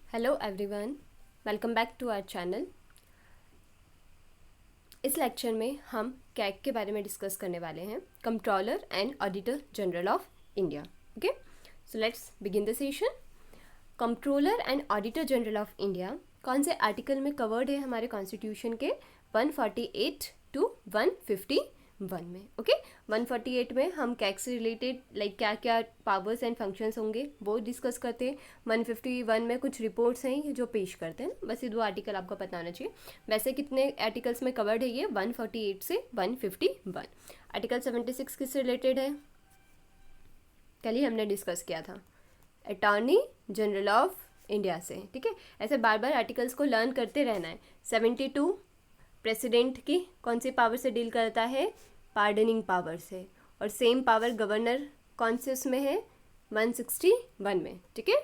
Hello everyone, welcome back to our channel. इस lecture में हम कैग के बारे में डिस्कस करने वाले हैं, controller and auditor general of India. Okay, so let's begin the session. Controller and auditor general of India कौन से आर्टिकल में कवर्ड है हमारे कॉन्स्टिट्यूशन के? 148 टू 151 में। ओके, 148 में हम कैग से रिलेटेड क्या क्या पावर्स एंड फंक्शंस होंगे वो डिस्कस करते हैं। 151 में कुछ रिपोर्ट्स हैं जो पेश करते हैं। बस ये दो आर्टिकल आपको पता होना चाहिए। वैसे कितने आर्टिकल्स में कवर्ड है ये? 148 से 151। आर्टिकल 76 किससे रिलेटेड है? कल ही हमने डिस्कस किया था, अटॉर्नी जनरल ऑफ इंडिया से। ठीक है, ऐसे बार बार आर्टिकल्स को लर्न करते रहना है। 72 प्रेसिडेंट की कौन सी पावर से डील करता है? पार्डनिंग पावर से। और सेम पावर गवर्नर कौन से उसमें है? 161 में। ठीक है,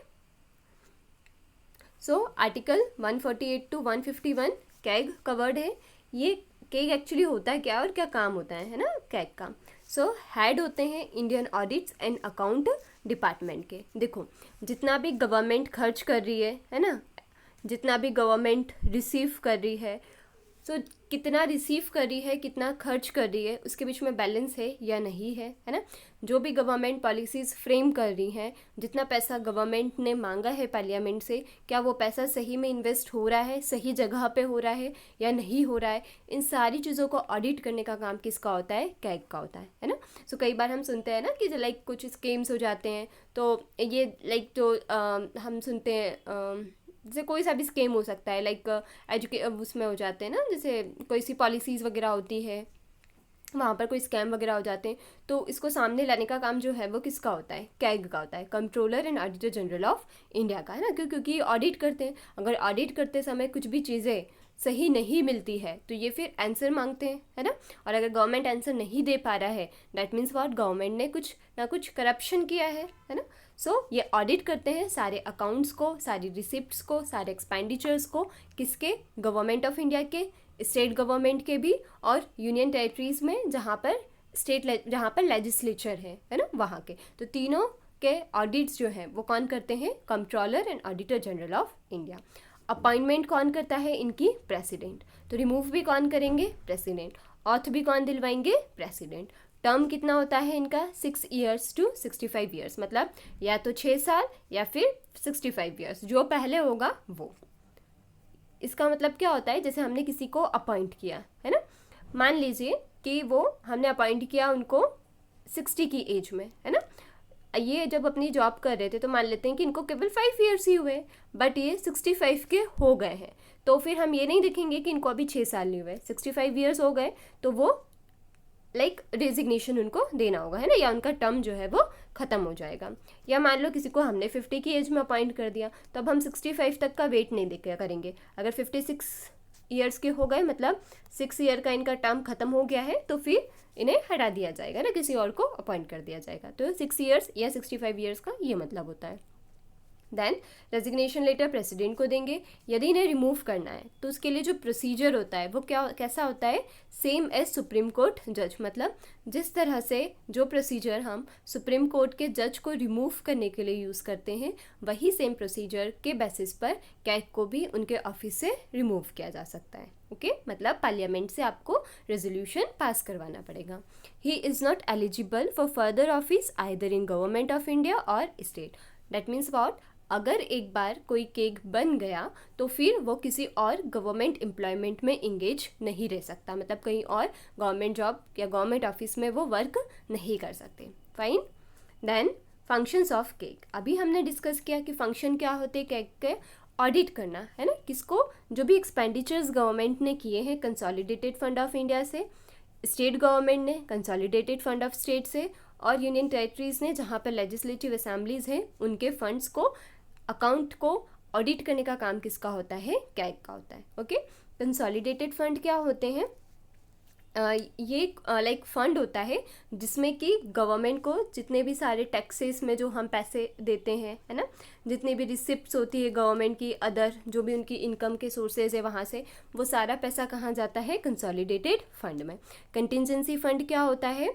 so article 148 to 151 CAG covered है। ये कैग एक्चुअली होता है क्या और क्या काम होता है ना कैग का? सो हेड होते हैं Indian audits and account department के। देखो, जितना भी गवर्नमेंट खर्च कर रही है ना, जितना भी गवर्नमेंट रिसीव कर रही है, सो कितना रिसीव कर रही है, कितना खर्च कर रही है, उसके बीच में बैलेंस है या नहीं है ना। जो भी गवर्नमेंट पॉलिसीज़ फ्रेम कर रही हैं, जितना पैसा गवर्नमेंट ने मांगा है पार्लियामेंट से, क्या वो पैसा सही में इन्वेस्ट हो रहा है, सही जगह पे हो रहा है या नहीं हो रहा है, इन सारी चीज़ों को ऑडिट करने का काम किसका होता है? कैग का होता है ना। सो कई बार हम सुनते हैं ना कि कुछ स्कीम्स हो जाते हैं, तो ये हम सुनते हैं जैसे कोई सा भी स्कीम हो सकता है, उसमें हो जाते हैं ना, जैसे कोई सी पॉलिसीज़ वगैरह होती है, वहाँ पर कोई स्कैम वगैरह हो जाते हैं, तो इसको सामने लाने का काम जो है वो किसका होता है? कैग का होता है, controller and auditor general of India का, है ना। क्योंकि ऑडिट करते हैं, अगर ऑडिट करते समय कुछ भी चीज़ें सही नहीं मिलती है तो ये फिर आंसर मांगते हैं, है ना। और अगर गवर्नमेंट आंसर नहीं दे पा रहा है, दैट मीन्स व्हाट? गवर्नमेंट ने कुछ ना कुछ करप्शन किया है ना। सो ये ऑडिट करते हैं सारे अकाउंट्स को, सारी रिसिप्ट्स को, सारे एक्सपेंडिचर्स को। किसके? गवर्नमेंट ऑफ इंडिया के, स्टेट गवर्नमेंट के भी, और यूनियन टेरिटरीज़ में जहाँ पर लेजिस्लेचर है ना, वहाँ के। तो तीनों के ऑडिट्स जो हैं वो कौन करते हैं? Controller and auditor general of India. Appointment कौन करता है इनकी? प्रेसिडेंट। तो रिमूव भी कौन करेंगे? प्रेसिडेंट। ऑथ भी कौन दिलवाएंगे? प्रेसिडेंट। टर्म कितना होता है इनका? 6 ईयर्स टू 65 ईयर्स, मतलब या तो 6 साल या फिर 65 ईयर्स, जो पहले होगा वो। इसका मतलब क्या होता है? जैसे हमने किसी को अपॉइंट किया है ना, मान लीजिए कि वो हमने अपॉइंट किया उनको 60 की एज में, है ना। ये जब अपनी जॉब कर रहे थे तो मान लेते हैं कि इनको केवल 5 ईयर्स ही हुए, बट ये 65 के हो गए हैं, तो फिर हम ये नहीं देखेंगे कि इनको अभी 6 साल नहीं हुए, 65 ईयर्स हो गए, तो वो रेजिग्नेशन उनको देना होगा, है ना, या उनका टर्म जो है वो ख़त्म हो जाएगा। या मान लो किसी को हमने 50 की एज में अपॉइंट कर दिया, तो अब हम 65 तक का वेट नहीं देख करेंगे। अगर 56 ईयर्स के हो गए, मतलब 6 ईयर का इनका टर्म ख़त्म हो गया है, तो फिर इन्हें हटा दिया जाएगा ना, किसी और को अपॉइंट कर दिया जाएगा। तो 6 ईयर्स या 65 ईयर्स का ये मतलब होता है। देन रेजिग्नेशन लेटर प्रेसिडेंट को देंगे। यदि इन्हें रिमूव करना है तो उसके लिए जो प्रोसीजर होता है वो कैसा होता है? सेम एज सुप्रीम कोर्ट जज। मतलब जिस तरह से जो प्रोसीजर हम सुप्रीम कोर्ट के जज को रिमूव करने के लिए यूज़ करते हैं, वही सेम प्रोसीजर के बेसिस पर कैग को भी उनके ऑफिस से रिमूव किया जा सकता है। ओके, मतलब पार्लियामेंट से आपको रेजोल्यूशन पास करवाना पड़ेगा। He is not eligible for further office either in government of India और स्टेट। That means what? अगर एक बार कोई कैग बन गया तो फिर वो किसी और गवर्नमेंट एम्प्लॉयमेंट में इंगेज नहीं रह सकता, मतलब कहीं और गवर्नमेंट जॉब या गवर्नमेंट ऑफिस में वो वर्क नहीं कर सकते। Fine. Then functions of CAG, अभी हमने डिस्कस किया कि फंक्शन क्या होते हैं कैग के? ऑडिट करना, है ना। किसको? जो भी एक्सपेंडिचर्स गवर्नमेंट ने किए हैं कंसोलिडेटेड फंड ऑफ इंडिया से, स्टेट गवर्नमेंट ने कंसोलिडेटेड फंड ऑफ स्टेट से, और यूनियन टेरिटरीज़ ने जहाँ पर लेजिस्लेटिव असेंबलीज़ हैं उनके फंड्स को, अकाउंट को ऑडिट करने का काम किसका होता है? कैग का होता है। ओके, कंसोलिडेटेड फंड क्या होते हैं? ये लाइक फंड होता है जिसमें कि गवर्नमेंट को जितने भी सारे टैक्सेस में जो हम पैसे देते हैं, है ना, जितनी भी रिसिप्ट्स होती है गवर्नमेंट की, अदर जो भी उनकी इनकम के सोर्सेज है वहाँ से, वो सारा पैसा कहाँ जाता है, कंसोलिडेटेड फंड में। कंटिजेंसी फंड क्या होता है,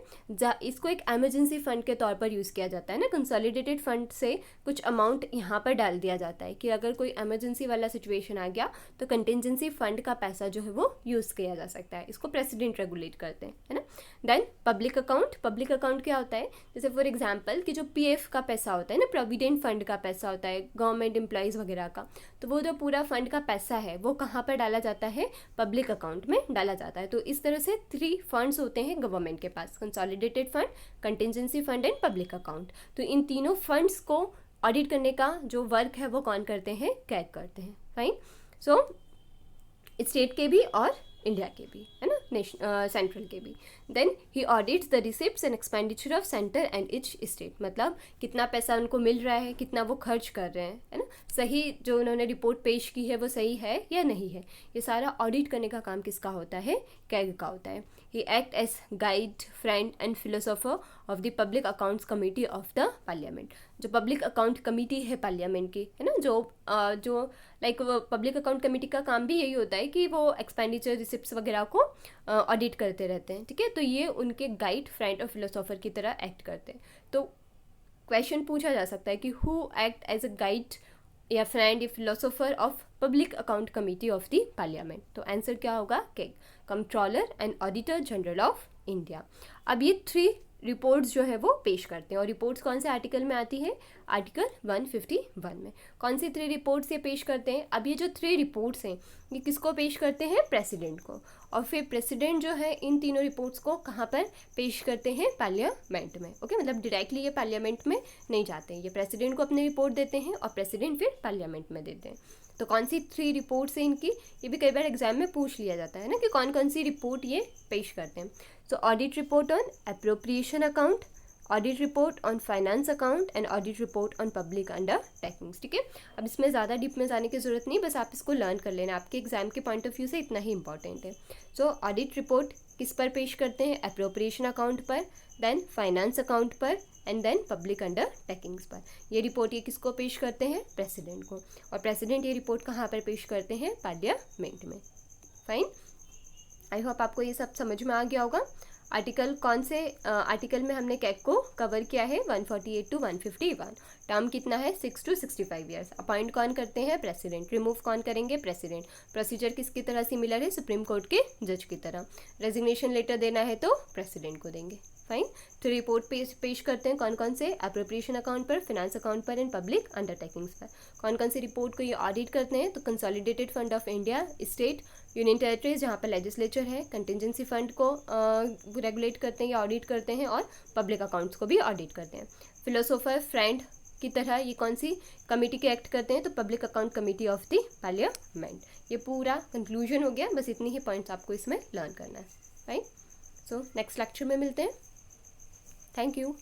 इसको एक एमरजेंसी फंड के तौर पर यूज़ किया जाता है ना। कंसोलिडेटेड फंड से कुछ अमाउंट यहाँ पर डाल दिया जाता है कि अगर कोई एमरजेंसी वाला सिचुएशन आ गया तो कंटिजेंसी फंड का पैसा जो है वो यूज़ किया जा सकता है। इसको प्रेसिडेंट रेगुलेट करते हैं, है ना। Then public account, public account क्या होता है, जैसे फॉर एग्जांपल कि जो पीएफ का पैसा होता है ना, प्रोविडेंट फंड का पैसा होता है गवर्नमेंट एम्प्लॉइज वगैरह का, तो वो जो पूरा फंड का पैसा है वो कहाँ पर डाला जाता है, पब्लिक अकाउंट में डाला जाता है। तो इस तरह से 3 फंड्स होते हैं गवर्नमेंट के पास, consolidated fund, contingency fund and public account. तो इन तीनों फंड्स को ऑडिट करने का जो वर्क है वो कौन करते हैं, कैग करते हैं। फाइन। सो स्टेट के भी और इंडिया के भी, है ना, सेंट्रल के भी। Then he audits the receipts and expenditure of centre and each state, मतलब कितना पैसा उनको मिल रहा है, कितना वो खर्च कर रहे हैं, है ना, सही जो उन्होंने रिपोर्ट पेश की है वो सही है या नहीं है, ये सारा ऑडिट करने का काम किसका होता है, कैग का होता है। He act as guide, friend and philosopher of the public accounts committee of the parliament. जो पब्लिक अकाउंट कमेटी है पार्लियामेंट की, है ना, जो लाइक पब्लिक अकाउंट कमेटी का काम भी यही होता है कि वो एक्सपेंडिचर रिसिप्ट्स वगैरह को ऑडिट करते रहते हैं, ठीक है। तो ये उनके गाइड, फ्रेंड और फिलोसोफर की तरह एक्ट करते हैं। तो क्वेश्चन पूछा जा सकता है कि who act as a guide या फ्रेंड या philosopher of public account committee of the parliament. तो आंसर क्या होगा, CAG, controller and auditor general of India. अब ये 3 रिपोर्ट्स जो है वो पेश करते हैं, और रिपोर्ट्स कौन से आर्टिकल में आती है, आर्टिकल 151 में। कौन सी 3 रिपोर्ट्स ये पेश करते हैं, अब ये जो 3 रिपोर्ट्स हैं ये किसको पेश करते हैं, प्रेसिडेंट को, और फिर प्रेसिडेंट जो है इन तीनों रिपोर्ट्स को कहाँ पर पेश करते हैं, पार्लियामेंट में। ओके, मतलब डायरेक्टली ये पार्लियामेंट में नहीं जाते हैं, ये प्रेसिडेंट को अपनी रिपोर्ट देते हैं और प्रेसिडेंट फिर पार्लियामेंट में देते हैं। तो कौन सी 3 रिपोर्ट्स हैं इनकी, ये भी कई बार एग्जाम में पूछ लिया जाता है ना कि कौन कौन सी रिपोर्ट ये पेश करते हैं। So audit report on appropriation account, audit report on finance account and audit report on public undertakings, ठीक है। अब इसमें ज़्यादा डीप में जाने की ज़रूरत नहीं, बस आप इसको लर्न कर लेना, आपके एग्जाम के पॉइंट ऑफ व्यू से इतना ही इंपॉर्टेंट है। सो ऑडिट रिपोर्ट किस पर पेश करते हैं, एप्रोप्रिएशन अकाउंट पर, देन फाइनेंस अकाउंट पर एंड देन पब्लिक अंडरटेकिंग्स पर। ये रिपोर्ट ये किसको पेश करते हैं, प्रेसिडेंट को, और प्रेसिडेंट ये रिपोर्ट कहाँ पर पेश करते हैं, पार्लियामेंट में। फाइन, आई होप आपको ये सब समझ में आ गया होगा। आर्टिकल कौन से आर्टिकल में हमने कैग को कवर किया है, 148 to 151। टर्म कितना है, 6 to 65 ईयर्स। अपॉइंट कौन करते हैं, प्रेसिडेंट। रिमूव कौन करेंगे, प्रेसिडेंट। प्रोसीजर किसकी तरह सिमिलर है, सुप्रीम कोर्ट के जज की तरह। रेजिग्नेशन लेटर देना है तो प्रेसिडेंट को देंगे। फाइन। तो रिपोर्ट पेश करते हैं कौन कौन से, एप्रोप्रिएशन अकाउंट पर, फिनेंस अकाउंट पर एंड पब्लिक अंडरटेकिंग्स पर। कौन कौन सी रिपोर्ट को ये ऑडिट करते हैं, तो consolidated fund of India, state, union territories जहाँ पर लेजिस्लेचर है, कंटिजेंसी फंड को रेगुलेट करते हैं या ऑडिट करते हैं, और पब्लिक अकाउंट्स को भी ऑडिट करते हैं। फिलोसोफर, फ्रेंड की तरह ये कौन सी कमेटी के एक्ट करते हैं, तो public account committee of the parliament. ये पूरा कंक्लूजन हो गया, बस इतनी ही पॉइंट्स आपको इसमें लर्न करना है। राइट, सो नेक्स्ट लेक्चर में मिलते हैं। Thank you.